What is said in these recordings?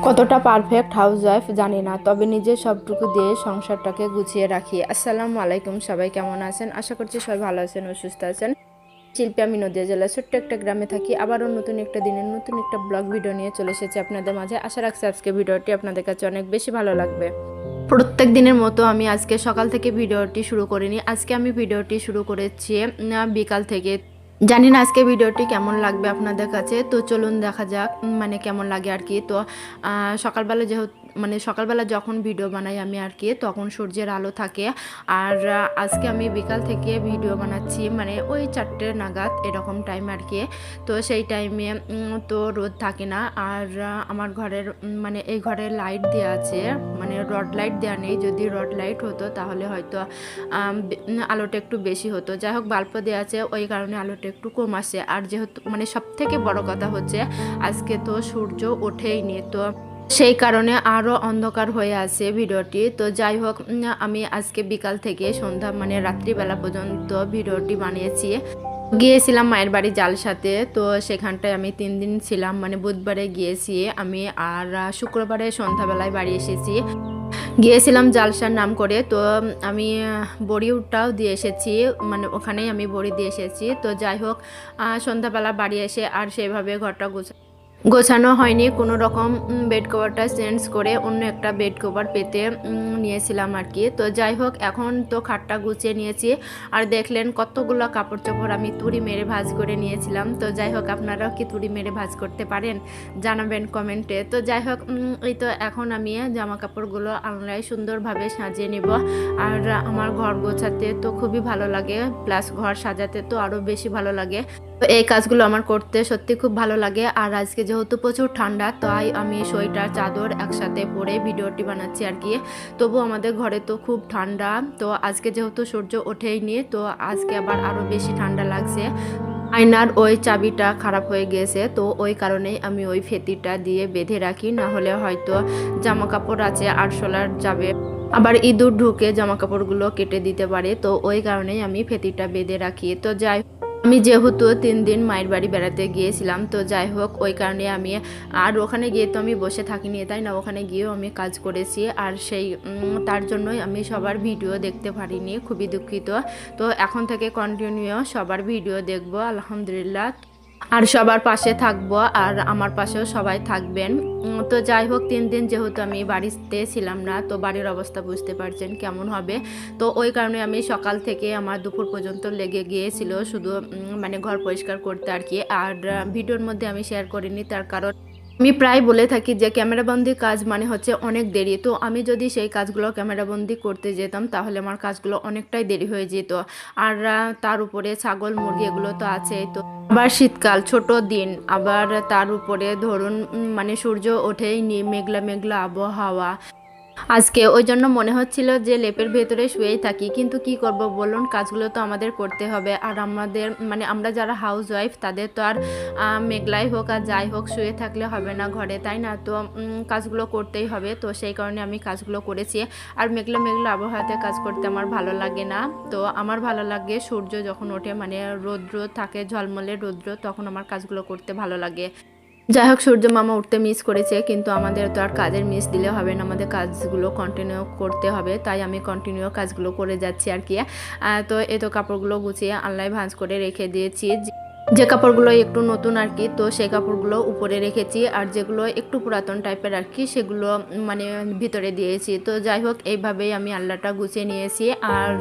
কতটা perfect housewife জানি না, তবে নিজের সবটুকু দিয়ে সংসারটাকে গুছিয়ে রাখি। আসসালামু আলাইকুম, সবাই কেমন আছেন? আশা করছি সবাই ভালো আছেন ও সুস্থ আছেন। শিল্পী, আমি নদিয়া জেলার ছোট্ট একটা গ্রামে থাকি। আবারও নতুন একটা দিনের নতুন একটা ব্লগ ভিডিও নিয়ে চলে এসেছি আপনাদের মাঝে। আশা রাখছি আজকে ভিডিওটি আপনাদের কাছে অনেক বেশি ভালো লাগবে। প্রত্যেক দিনের মতো আমি আজকে সকাল থেকে ভিডিওটি শুরু করিনি। আজকে আমি ভিডিওটি শুরু করেছি বিকাল থেকে। জানি না আজকে ভিডিওটি কেমন লাগবে আপনাদের কাছে, তো চলুন দেখা যাক মানে কেমন লাগে আর কি। তো সকালবেলা যেহেতু সকালবেলা যখন ভিডিও বানাই আমি আর কি, তখন সূর্যের আলো থাকে। আর আজকে আমি বিকাল থেকে ভিডিও বানাচ্ছি, মানে ওই 4টে নাগাদ এরকম টাইম আর কি। তো সেই টাইমে তো রোদ থাকে না। আর আমার ঘরের এই ঘরে লাইট দেওয়া আছে, মানে রড লাইট দেওয়া নেই। যদি রড লাইট হতো তাহলে হয়তো আলোটা একটু বেশি হতো। যাই হোক, বাল্ব দেওয়া আছে, ওই কারণে আলোটা একটু কম আসে। আর যেহেতু সব থেকে বড় কথা হচ্ছে আজকে তো সূর্য ওঠেইনি, তো সেই কারণে আরও অন্ধকার হয়ে আছে ভিডিওটি। তো যাই হোক, আমি আজকে বিকাল থেকে সন্ধ্যা রাত্রিবেলা পর্যন্ত ভিডিওটি বানিয়েছি। গিয়েছিলাম মায়ের বাড়ি জালসাতে, তো সেখানটায় আমি 3 দিন ছিলাম। বুধবারে গিয়েছি আমি, আর শুক্রবারে সন্ধ্যাবেলায় বাড়ি এসেছি। গিয়েছিলাম জালসার নাম করে। তো আমি বড়িটাও দিয়ে এসেছি, ওখানেই আমি বড়ি দিয়ে এসেছি। তো যাই হোক, সন্ধ্যাবেলা বাড়ি এসে আর সেভাবে ঘরটা গোছানো হয়নি। কোনো রকম বেড কভারটা চেঞ্জ করে অন্য একটা বেড কভার পেতে নিয়েছিলাম আর কি। তো যাই হোক, এখন তো খাটটা গুছিয়ে নিয়েছি। আর দেখলেন কতগুলো কাপড় চোপড় আমি তুড়ি মেরে ভাঁজ করে নিয়েছিলাম। তো যাই হোক, আপনারাও কি তুড়ি মেরে ভাঁজ করতে পারেন জানাবেন কমেন্টে। তো যাই হোক, এই তো এখন আমি জামা কাপড়গুলো আলনায় সুন্দরভাবে সাজিয়ে নিব। আর আমার ঘর গোছাতে তো খুবই ভালো লাগে, প্লাস ঘর সাজাতে তো আরও বেশি ভালো লাগে। তো এই কাজগুলো আমার করতে সত্যি খুব ভালো লাগে। আর আজকে যেহেতু প্রচুর ঠান্ডা, তাই আমি সোয়েটার চাদর একসাথে পরে ভিডিওটি বানাচ্ছি আর কি। তবু আমাদের ঘরে তো খুব ঠান্ডা। তো আজকে যেহেতু সূর্য ওঠেইনি, তো আজকে আবার আরও বেশি ঠান্ডা লাগছে। আয়নার ওই চাবিটা খারাপ হয়ে গেছে, তো ওই কারণেই আমি ওই ফেতিটা দিয়ে বেঁধে রাখি, না হলে হয়তো জামা কাপড় আছে আরশোলার যাবে, আবার ইঁদুর ঢুকে জামা কাপড়গুলো কেটে দিতে পারে। তো ওই কারণেই আমি ফেতিটা বেঁধে রাখি। তো যাই আমি যেহেতু 3 দিন মায়ের বাড়ি বেড়াতে গিয়েছিলাম, তো যাই হোক ওই কারণে আমি আর ওখানে গিয়ে তো আমি বসে থাকিনি, তাই না, ওখানে গিয়েও আমি কাজ করেছি। আর তার জন্যই আমি সবার ভিডিও দেখতে পারিনি, খুবই দুঃখিত। তো এখন থেকে কন্টিনিউ সবার ভিডিও দেখব আলহামদুলিল্লাহ। আর সবার পাশে থাকবো, আর আমার পাশেও সবাই থাকবেন। তো যাই হোক, 3 দিন যেহেতু আমি বাড়িতে ছিলাম না, তো বাড়ির অবস্থা বুঝতে পারছেন কেমন হবে। তো ওই কারণে আমি সকাল থেকে আমার দুপুর পর্যন্ত লেগে গিয়েছিল শুধু ঘর পরিষ্কার করতে আর কি। আর ভিডিওর মধ্যে আমি শেয়ার করিনি, তার কারণ আমি প্রায় বলে থাকি যে ক্যামেরাবন্দি কাজ হচ্ছে অনেক দেরি। তো আমি যদি সেই কাজগুলো ক্যামেরাবন্দি করতে যেতাম তাহলে আমার কাজগুলো অনেকটাই দেরি হয়ে যেত। আর তার উপরে ছাগল মুরগি এগুলো তো আছেই। তো আবার শীতকাল, ছোট দিন, আবার তার উপরে ধরুন সূর্য ওঠেই নি, মেঘলা মেঘলা আবহাওয়া আজকে। ওই জন্য মনে হচ্ছিল যে লেপের ভেতরে শুয়েই থাকি, কিন্তু কি করব বলুন, কাজগুলো তো আমাদের করতে হবে। আর আমাদের আমরা যারা হাউস ওয়াইফ তাদের তো আর মেঘলাই হোক আর যাই হোক শুয়ে থাকলে হবে না ঘরে, তাই না। তো কাজগুলো করতেই হবে। তো সেই কারণে আমি কাজগুলো করেছি। আর মেঘলা মেঘলা আবহাওয়াতে কাজ করতে আমার ভালো লাগে না। তো আমার ভালো লাগে সূর্য যখন ওঠে, রৌদ্র থাকে, ঝলমলে রৌদ্র, তখন আমার কাজগুলো করতে ভালো লাগে। যাই হোক, সূর্য মামা উঠতে মিস করেছে, কিন্তু আমাদের তো আর কাজের মিস দিলে হবে না, আমাদের কাজগুলো কন্টিনিউ করতে হবে। তাই আমি কন্টিনিউ কাজগুলো করে যাচ্ছি আর কি। তো তো কাপড়গুলো গুছিয়ে আলনায় ভাঁজ করে রেখে দিয়েছি। যে কাপড়গুলো একটু নতুন আর কি, তো সেই কাপড়গুলো উপরে রেখেছি। আর যেগুলো একটু পুরাতন টাইপের আর কি, সেগুলো ভিতরে দিয়েছি। তো যাই হোক, এইভাবেই আমি আলনাটা গুছিয়ে নিয়েছি। আর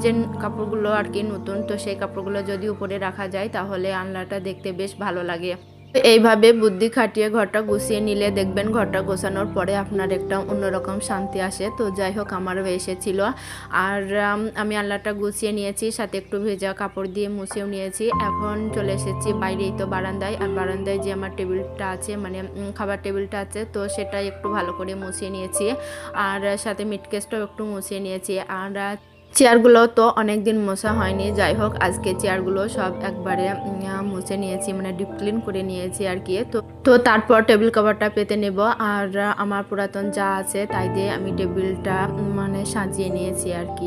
যে কাপড়গুলো আর কি নতুন, তো সেই কাপড়গুলো যদি উপরে রাখা যায় তাহলে আলনাটা দেখতে বেশ ভালো লাগে। এইভাবে বুদ্ধি খাটিয়ে ঘরটা গুছিয়ে নিলে দেখবেন ঘরটা গোছানোর পরে আপনার একটা অন্যরকম শান্তি আসে। তো যাই হোক, আমারও এসেছিল। আর আমি আলনাটা গুছিয়ে নিয়েছি, সাথে একটু ভেজা কাপড় দিয়ে মুছেও নিয়েছি। এখন চলে এসেছি বাইরেই, তো বারান্দায়। আর বারান্দায় যে আমার টেবিলটা আছে, খাবার টেবিলটা আছে, তো সেটা একটু ভালো করে মুছিয়ে নিয়েছি। আর সাথে মিটকেসটাও একটু মুছিয়ে নিয়েছি। আর চেয়ারগুলো তো অনেক দিন মোছা হয়নি। যাই হোক, আজকে চেয়ারগুলো সব একবারে মুছে নিয়েছি, ডিপ ক্লিন করে নিয়েছি আর কি। তো তারপর টেবিল কভারটা পেতে নেব। আর আমার পুরাতন যা আছে তাই দিয়ে আমি টেবিলটা সাজিয়ে নিয়েছি আর কি।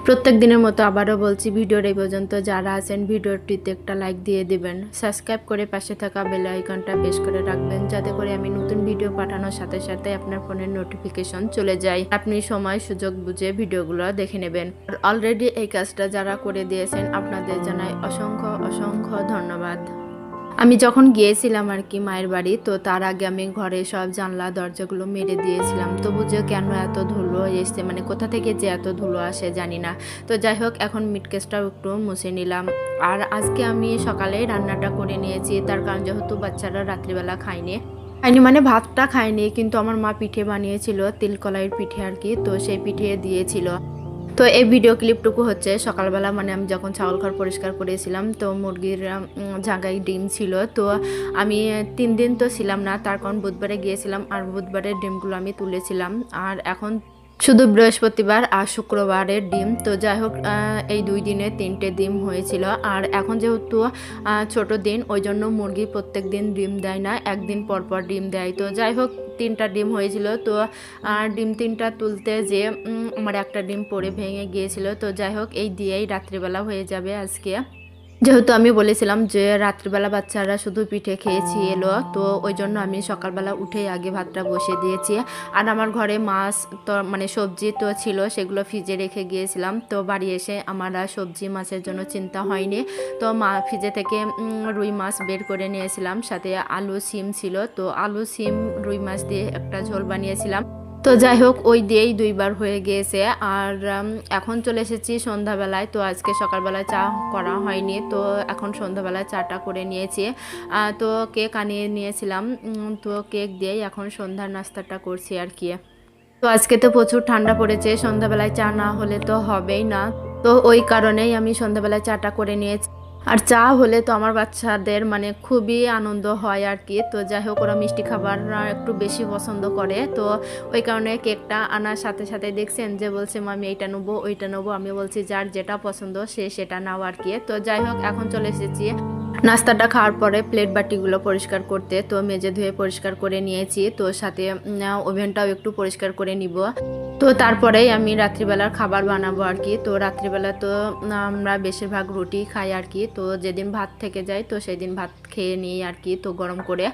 প্রত্যেক দিনের মতো আবারও বলছি, ভিডিওর এই পর্যন্ত যারা আছেন ভিডিওটিতে একটা লাইক দিয়ে দিবেন, সাবস্ক্রাইব করে পাশে থাকা বেল আইকনটা প্রেস করে রাখবেন, যাতে করে আমি নতুন ভিডিও পাঠানোর সাথে সাথে আপনার ফোনের নোটিফিকেশন চলে যায়, আপনি সময় সুযোগ বুঝে ভিডিওগুলো দেখে নেবেন। আর অলরেডি এই কাজটা যারা করে দিয়েছেন আপনাদের জানাই অসংখ্য অসংখ্য ধন্যবাদ। আমি যখন গিয়েছিলাম আর কি মায়ের বাড়ি, তো তার আগে আমি ঘরে সব জানলা দরজাগুলো মেরে দিয়েছিলাম, তবু যে কেন এত ধুলো এসছে, মানে কোথা থেকে যে এত ধুলো আসে জানি না। তো যাই হোক, এখন মিটকেসটাও একটু মুছে নিলাম। আর আজকে আমি সকালে রান্নাটা করে নিয়েছি, তার কারণ যেহেতু বাচ্চারা রাত্রিবেলা খায়নি মানে ভাতটা খায়নি, কিন্তু আমার মা পিঠে বানিয়েছিল, তিলকলাইয়ের পিঠে আর কি, তো সেই পিঠে দিয়েছিল। তো এই ভিডিও ক্লিপটুকু হচ্ছে সকালবেলা, মানে আমি যখন ছাগল ঘর পরিষ্কার করেছিলাম, তো মুরগির জায়গায় ডিম ছিল। তো আমি 3 দিন তো ছিলাম না, তার কারণ বুধবারে গিয়েছিলাম, আর বুধবারের ডিমগুলো আমি তুলেছিলাম। আর এখন শুধু বৃহস্পতিবার আর শুক্রবারের ডিম। তো যাই হোক, এই 2 দিনে 3টে ডিম হয়েছিল। আর এখন যেহেতু ছোট দিন, ওই জন্য মুরগি প্রত্যেক দিন ডিম দেয় না, একদিন পর পর ডিম দেয়। তো যাই হোক, 3টা ডিম হয়েছিল। তো ডিম 3টা তুলতে যে আমার একটা ডিম পড়ে ভেঙে গিয়েছিল। তো যাই হোক, এই দিয়েই রাত্রিবেলা হয়ে যাবে আজকে, যেহেতু আমি বলেছিলাম যে রাত্রিবেলা বাচ্চারা শুধু পিঠে খেয়েছি এলো, তো ওই জন্য আমি সকালবেলা উঠেই আগে ভাতটা বসিয়ে দিয়েছি। আর আমার ঘরে মাছ তো মানে সবজি তো ছিল, সেগুলো ফ্রিজে রেখে গিয়েছিলাম। তো বাড়ি এসে আমার আর সবজি মাছের জন্য চিন্তা হয়নি। তো ফ্রিজে থেকে রুই মাছ বের করে নিয়েছিলাম, সাথে আলু সিম ছিল। তো আলু সিম রুই মাছ দিয়ে একটা ঝোল বানিয়েছিলাম। তো যাই হোক, ওই দিয়েই 2বার হয়ে গিয়েছে। আর এখন চলে এসেছি সন্ধ্যাবেলায়। তো আজকে সকালবেলায় চা করা হয়নি, তো এখন সন্ধ্যাবেলায় চাটা করে নিয়েছি। তো কেক আনিয়ে নিয়েছিলাম, তো কেক দিয়েই এখন সন্ধ্যার নাস্তাটা করছি আর কি। তো আজকে তো প্রচুর ঠান্ডা পড়েছে, সন্ধ্যাবেলায় চা না হলে তো হবেই না। তো ওই কারণেই আমি সন্ধ্যাবেলায় চাটা করে নিয়েছি। আর চা হলে তো আমার বাচ্চাদের মানে খুবই আনন্দ হয় আর কি। তো যাই হোক, ওরা মিষ্টি খাবার একটু বেশি পছন্দ করে। তো ওই কারণে কেকটা আনার সাথে সাথে দেখছেন যে বলছে মামি এইটা নেবো ওইটা নেবো, আমি বলছি যার যেটা পছন্দ সে সেটা নাও আর কি। তো যাই হোক, এখন চলে এসেছি নাস্তাটা খাওয়ার পরে প্লেট বাটিগুলো পরিষ্কার করতে। তো মেজে ধুয়ে পরিষ্কার করে নিয়েছি, তো সাথে ওভেনটাও একটু পরিষ্কার করে নিব। তো তারপরেই আমি রাত্রিবেলার খাবার বানাবো আর কি। তো রাত্রিবেলা তো আমরা বেশিরভাগ রুটি খাই আর কি। তো যেদিন ভাত থেকে যায় তো সেদিন ভাত খেয়ে নিই আর কি, তো গরম করে।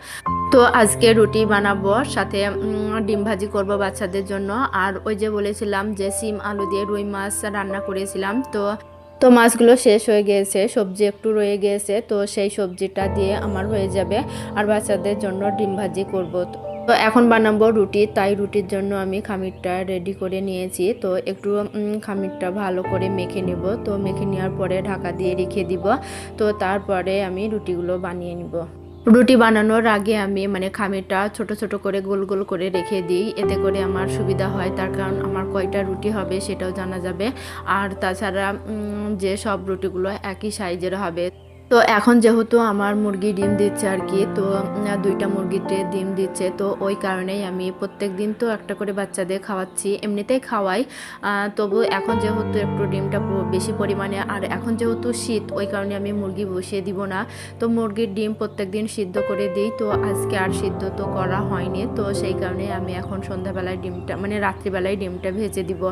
তো আজকে রুটি বানাবো, সাথে ডিম ভাজি করব বাচ্চাদের জন্য। আর ওই যে বলেছিলাম যে সিম আলু দিয়ে রুই মাছ রান্না করেছিলাম, তো মাছগুলো শেষ হয়ে গিয়েছে, সবজি একটু রয়ে গিয়েছে, তো সেই সবজিটা দিয়ে আমার হয়ে যাবে। আর বাচ্চাদের জন্য ডিম ভাজি করব। তো এখন বানাবো রুটি, তাই রুটির জন্য আমি খামিরটা রেডি করে নিয়েছি। তো একটু খামিরটা ভালো করে মেখে নেব। তো মেখে নেওয়ার পরে ঢাকা দিয়ে রেখে দিব। তো তারপরে আমি রুটিগুলো বানিয়ে নিব। রুটি বানানোর আগে আমি মানে খামিরটা ছোট ছোট করে গোল গোল করে রেখে দিই, এতে করে আমার সুবিধা হয়, তার কারণ আমার কয়টা রুটি হবে সেটাও জানা যাবে। আর তাছাড়া যে সব রুটিগুলো একই সাইজের হবে। তো এখন যেহেতু আমার মুরগি ডিম দিচ্ছে আর কি, তো 2টা মুরগিতে ডিম দিচ্ছে, তো ওই কারণেই আমি প্রত্যেক দিন তো একটা করে বাচ্চাদের খাওয়াচ্ছি, এমনিতেই খাওয়াই। তবু এখন যেহেতু একটু ডিমটা বেশি পরিমাণে, আর এখন যেহেতু শীত, ওই কারণে আমি মুরগি বসিয়ে দিব না। তো মুরগির ডিম প্রত্যেক দিন সিদ্ধ করে দিই। তো আজকে আর সিদ্ধ তো করা হয়নি, তো সেই কারণে আমি এখন সন্ধ্যাবেলায় ডিমটা মানে রাত্রিবেলায় ডিমটা ভেজে দিব।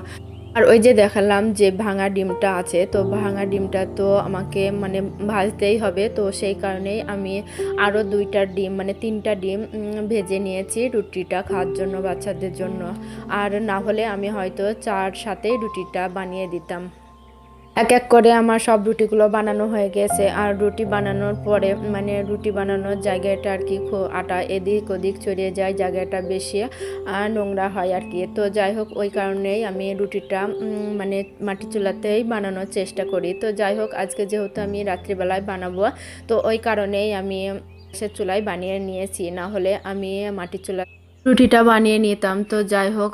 আর ওই যে দেখালাম যে ভাঙা ডিমটা আছে, তো ভাঙা ডিমটা তো আমাকে মানে ভাজতেই হবে। তো সেই কারণেই আমি আরও 2টা ডিম মানে 3টা ডিম ভেজে নিয়েছি রুটিটা খাওয়ার জন্য বাচ্চাদের জন্য। আর না হলে আমি হয়তো চার সাথেই রুটিটা বানিয়ে দিতাম। এক এক করে আমার সব রুটিগুলো বানানো হয়ে গেছে। আর রুটি বানানোর পরে মানে রুটি বানানোর জায়গাটা আর কি আটা এদিক ওদিক ছড়িয়ে যায়, জায়গাটা বেশি নোংরা হয় আর কি। তো যাই হোক, ওই কারণেই আমি রুটিটা মানে মাটির চুলাতেই বানানোর চেষ্টা করি। তো যাই হোক, আজকে যেহেতু আমি রাত্রিবেলায় বানাবো, তো ওই কারণেই আমি সে চুলায় বানিয়ে নিয়েছি, না হলে আমি মাটির চুলা রুটিটা বানিয়ে নিতাম। তো যাই হোক,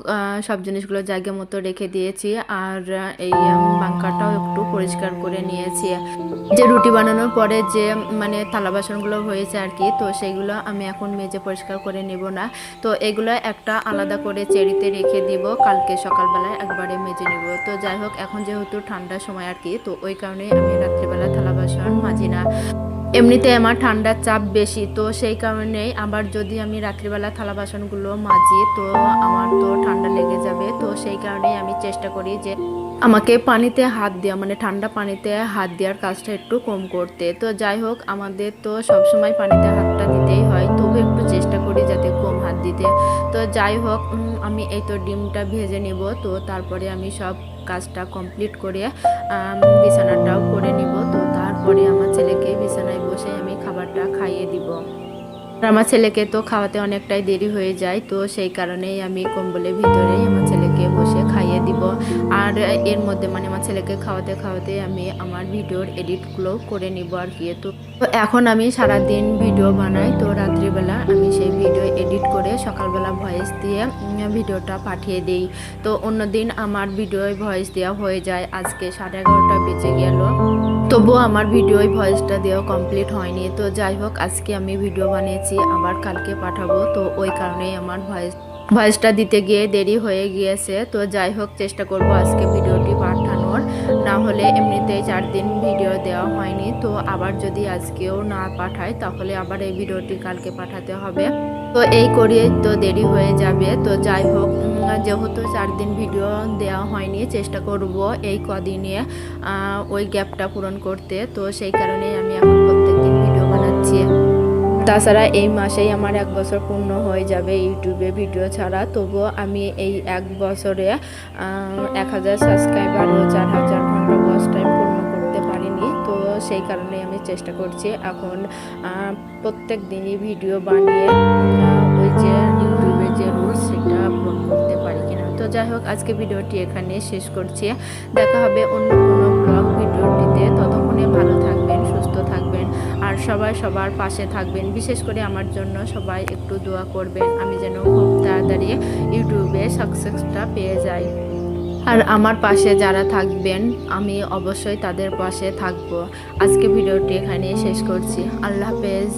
সব জিনিসগুলো জায়গা মতো রেখে দিয়েছি। আর এই বাঙ্কারটাও একটু পরিষ্কার করে নিয়েছি। যে রুটি বানানোর পরে যে মানে থালা বাসনগুলো হয়েছে আর কি, তো সেইগুলো আমি এখন মেজে পরিষ্কার করে নেব না। তো এগুলো একটা আলাদা করে চেরিতে রেখে দিব, কালকে সকালবেলায় একবারে মেজে নেব। তো যাই হোক, এখন যেহেতু ঠান্ডার সময় আর কি, তো ওই কারণে আমি রাত্রিবেলা থালা বাসন মাজি না। এমনিতে আমার ঠান্ডার চাপ বেশি, তো সেই কারণেই আবার যদি আমি রাত্রিবেলা থালা বাসনগুলো মাজি তো আমার তো ঠান্ডা লেগে যাবে। তো সেই কারণেই আমি চেষ্টা করি যে আমাকে পানিতে হাত দেওয়া মানে ঠান্ডা পানিতে হাত দেওয়ার কাজটা একটু কম করতে। তো যাই হোক, আমাদের তো সবসময় পানিতে হাতটা দিতেই হয়, তবু একটু চেষ্টা করি যাতে কম হাত দিতে। তো যাই হোক, আমি এই তো ডিমটা ভেজে নেব। তো তারপরে আমি সব কাজটা কমপ্লিট করে বিছানাটাও করে নিব। তো তারপরে আমার ছেলেকে বিছানায় বসে আমি খাবারটা খাইয়ে দিব। আর আমার ছেলেকে তো খাওয়াতে অনেকটাই দেরি হয়ে যায়, তো সেই কারণেই আমি কম্বলের ভিতরেই আমার ছেলেকে বসে খাইয়ে দিব। আর এর মধ্যে মানে আমার ছেলেকে খাওয়াতে খাওয়াতে আমি আমার ভিডিওর এডিটগুলো করে নিব আর কি। তো এখন আমি সারাদিন ভিডিও বানাই, তো রাত্রিবেলা আমি সেই ভিডিও এডিট করে সকালবেলা ভয়েস দিয়ে ভিডিওটা পাঠিয়ে দিই। তো অন্যদিন আমার ভিডিও ভয়েস দেওয়া হয়ে যায়, আজকে 11:30 বেজে গেল, তবুও আমার ভিডিওয় ভয়েসটা দেওয়া কমপ্লিট হয়নি। তো যাই হোক, আজকে আমি ভিডিও বানিয়েছি, আবার কালকে পাঠাবো, তো ওই কারণেই আমার ভয়েসটা দিতে গিয়ে দেরি হয়ে গিয়েছে। তো যাই হোক, চেষ্টা করব আজকে ভিডিওটি পাঠানোর, না হলে এমনিতেই 4 দিন ভিডিও দেওয়া হয়নি। তো আবার যদি আজকেও না পাঠায় তাহলে আবার এই ভিডিওটি কালকে পাঠাতে হবে। তো এই করিয়ে তো দেরি হয়ে যাবে। তো যাই হোক, যেহেতু 4 দিন ভিডিও দেওয়া হয়নি, চেষ্টা করব এই কদিনে ওই গ্যাপটা পূরণ করতে। তো সেই কারণেই আমি এখন প্রত্যেকদিন ভিডিও বানাচ্ছি। তাছাড়া এই মাসেই আমার 1 বছর পূর্ণ হয়ে যাবে ইউটিউবে ভিডিও ছাড়া। তবুও আমি এই 1 বছরে 1000 সাবস্ক্রাইবার ও 4000 ঘন্টা ওয়াচ টাইম পূর্ণ করতে পারিনি। তো সেই কারণে আমি চেষ্টা করছি এখন প্রত্যেক দিনই ভিডিও বানিয়ে ওই যে ইউটিউবের যে রুলস সেটা পূরণ করতে পারি কিনা। তো যাই হোক, আজকে ভিডিওটি এখানে শেষ করছি। দেখা হবে অন্য কোনো ব্লগ ভিডিওটিতে। ততক্ষণে ভালো থাকবেন, সুস্থ থাকবেন, আর সবাই সবার পাশে থাকবেন। বিশেষ করে আমার জন্য সবাই একটু দোয়া করবেন, আমি যেন খুব তাড়াতাড়ি ইউটিউবে সাকসেসটা পেয়ে যাই। আর আমার পাশে যারা থাকবেন আমি অবশ্যই তাদের পাশে থাকবো। আজকে ভিডিওটি এখানে শেষ করছি। আল্লাহ হাফেজ।